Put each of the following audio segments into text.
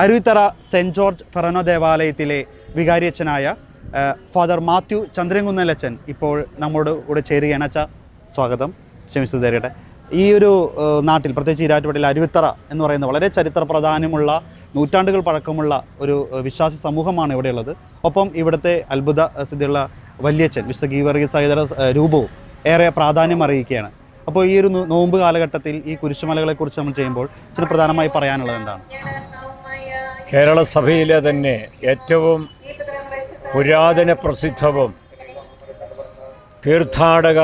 Aruvithura cent George ഫെറനോ ദേവാലയത്തിലെ വികാരിയച്ഛനായ father Mathew ചന്ദ്രൻകുന്നലച്ചൻ ഇപ്പോൾ നമ്മോട് കൂടെ ചേരുകയാണ്. അച്ഛാ, സ്വാഗതം. ക്ഷമിച്ചുതരട്ടെ. ഈ ഒരു നാട്ടിൽ, പ്രത്യേകിച്ച് ഈരാറ്റുപേട്ടയിൽ അരുവിത്തറ എന്ന് പറയുന്ന വളരെ ചരിത്ര പ്രാധാന്യമുള്ള, നൂറ്റാണ്ടുകൾ പഴക്കമുള്ള ഒരു വിശ്വാസി സമൂഹമാണ് ഇവിടെയുള്ളത്. ഒപ്പം ഇവിടുത്തെ അത്ഭുത സ്ഥിതിയുള്ള വല്യച്ഛൻ വിശുദ്ധ ഗീവർഗീസ് സഹോദര രൂപവും ഏറെ പ്രാധാന്യം അറിയിക്കുകയാണ്. അപ്പോൾ ഈ ഒരു നോമ്പ് കാലഘട്ടത്തിൽ ഈ കുരിശുമലകളെക്കുറിച്ച് നമ്മൾ ചെയ്യുമ്പോൾ ചില പ്രധാനമായി പറയാനുള്ളത് എന്താണ്? കേരള സഭയിലെ തന്നെ ഏറ്റവും പുരാതന പ്രസിദ്ധവും തീർത്ഥാടക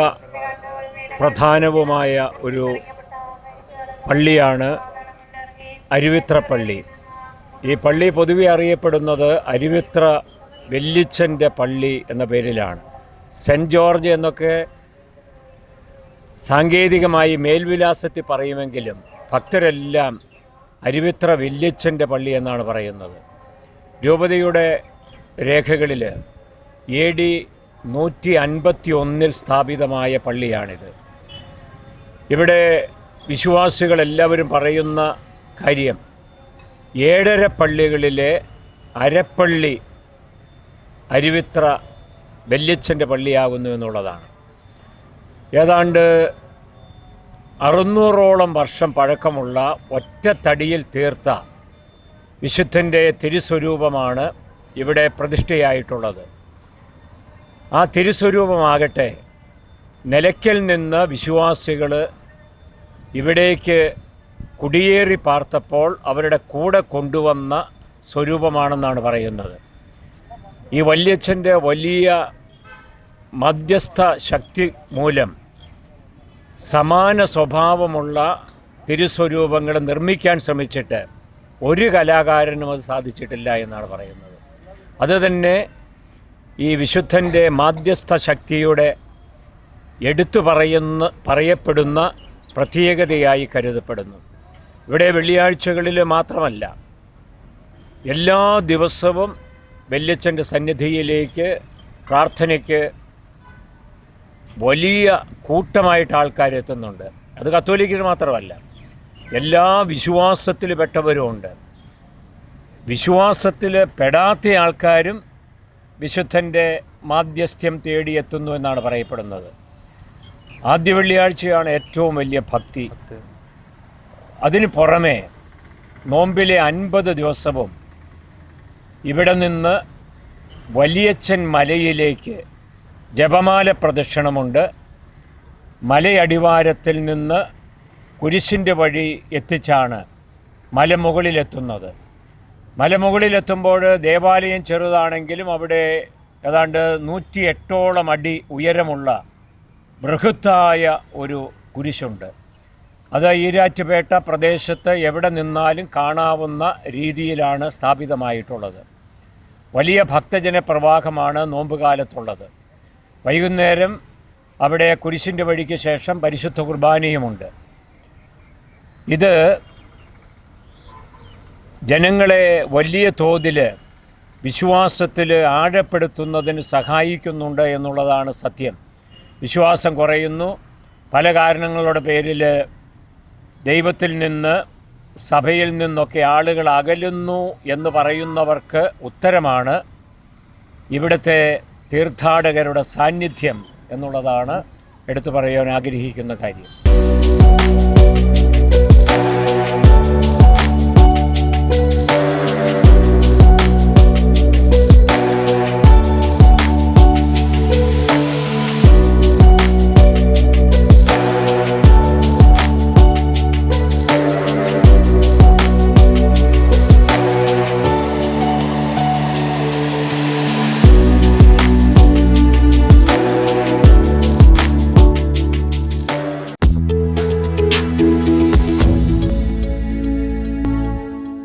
പ്രധാനവുമായ ഒരു പള്ളിയാണ് അരുവിത്ര പള്ളി. ഈ പള്ളി പൊതുവെ അറിയപ്പെടുന്നത് അരുവിത്ര വല്യച്ഛൻ്റെ പള്ളി എന്ന പേരിലാണ്. സെൻറ്റ് ജോർജ് എന്നൊക്കെ സാങ്കേതികമായി മേൽവിലാസത്തിൽ പറയുമെങ്കിലും ഭക്തരെല്ലാം അരുവിത്ര വല്യച്ഛൻ്റെ പള്ളി എന്നാണ് പറയുന്നത്. രൂപതയുടെ രേഖകളിൽ AD 151 സ്ഥാപിതമായ പള്ളിയാണിത്. ഇവിടെ വിശ്വാസികളെല്ലാവരും പറയുന്ന കാര്യം 7 പള്ളികളിലെ അരപ്പള്ളി അരുവിത്ര വല്യച്ഛൻ്റെ പള്ളിയാകുന്നു എന്നുള്ളതാണ്. ഏതാണ്ട് 600ഓളം വർഷം പഴക്കമുള്ള ഒറ്റത്തടിയിൽ തീർത്ത വിശുദ്ധൻ്റെ തിരുസ്വരൂപമാണ് ഇവിടെ പ്രതിഷ്ഠയായിട്ടുള്ളത്. ആ തിരുസ്വരൂപമാകട്ടെ നിലയ്ക്കൽ നിന്ന് വിശ്വാസികൾ ഇവിടേക്ക് കുടിയേറി പാർത്തപ്പോൾ അവരുടെ കൂടെ കൊണ്ടുവന്ന സ്വരൂപമാണെന്നാണ് പറയുന്നത്. ഈ വല്യച്ഛൻ്റെ വലിയ മധ്യസ്ഥ ശക്തി മൂലം സമാന സ്വഭാവമുള്ള തിരുസ്വരൂപങ്ങൾ നിർമ്മിക്കാൻ ശ്രമിച്ചിട്ട് ഒരു കലാകാരനും അത് സാധിച്ചിട്ടില്ല എന്നാണ് പറയുന്നത്. അതുതന്നെ ഈ വിശുദ്ധൻ്റെ മാധ്യസ്ഥ ശക്തിയുടെ പറയപ്പെടുന്ന പ്രത്യേകതയായി കരുതപ്പെടുന്നു. ഇവിടെ വെള്ളിയാഴ്ചകളിൽ മാത്രമല്ല, എല്ലാ ദിവസവും വല്യച്ഛൻ്റെ സന്നിധിയിലേക്ക് പ്രാർത്ഥനയ്ക്ക് വലിയ കൂട്ടമായിട്ട് ആൾക്കാരെത്തുന്നുണ്ട്. അത് കത്തോലിക്കർ മാത്രമല്ല, എല്ലാ വിശ്വാസത്തിൽ പെട്ടവരുമുണ്ട്. വിശ്വാസത്തിൽ പെടാത്ത ആൾക്കാരും വിശുദ്ധൻ്റെ മാധ്യസ്ഥ്യം തേടിയെത്തുന്നു എന്നാണ് പറയപ്പെടുന്നത്. ആദ്യ വെള്ളിയാഴ്ചയാണ് ഏറ്റവും വലിയ ഭക്തി. അതിന് പുറമെ നോമ്പിലെ 50 ദിവസവും ഇവിടെ നിന്ന് വലിയച്ഛൻ മലയിലേക്ക് ജപമാല പ്രദക്ഷിണമുണ്ട്. മലയടിവാരത്തിൽ നിന്ന് കുരിശിൻ്റെ വഴി എത്തിച്ചാണ് മലമുകളിലെത്തുന്നത്. മലമുകളിലെത്തുമ്പോൾ ദേവാലയം ചെറുതാണെങ്കിലും അവിടെ ഏതാണ്ട് 108ഓളം അടി ഉയരമുള്ള ബൃഹത്തായ ഒരു കുരിശുണ്ട്. അത് ഈരാറ്റുപേട്ട പ്രദേശത്ത് എവിടെ നിന്നാലും കാണാവുന്ന രീതിയിലാണ് സ്ഥാപിതമായിട്ടുള്ളത്. വലിയ ഭക്തജന പ്രവാഹമാണ് നോമ്പുകാലത്തുള്ളത്. വൈകുന്നേരം അവിടെ കുരിശിൻ്റെ വഴിക്ക് ശേഷം പരിശുദ്ധ കുർബാനയുമുണ്ട്. ഇത് ജനങ്ങളെ വലിയ തോതിൽ വിശ്വാസത്തിൽ ആഴപ്പെടുത്തുന്നതിന് സഹായിക്കുന്നുണ്ട് എന്നുള്ളതാണ് സത്യം. വിശ്വാസം കുറയുന്നു, പല കാരണങ്ങളുടെ പേരിൽ ദൈവത്തിൽ നിന്ന്, സഭയിൽ നിന്നൊക്കെ ആളുകൾ അകലുന്നു എന്ന് പറയുന്നവർക്ക് ഉത്തരമാണ് ഇവിടുത്തെ തീർത്ഥാടകരുടെ സാന്നിധ്യം എന്നുള്ളതാണ് എടുത്തു പറയാൻ ആഗ്രഹിക്കുന്ന കാര്യം.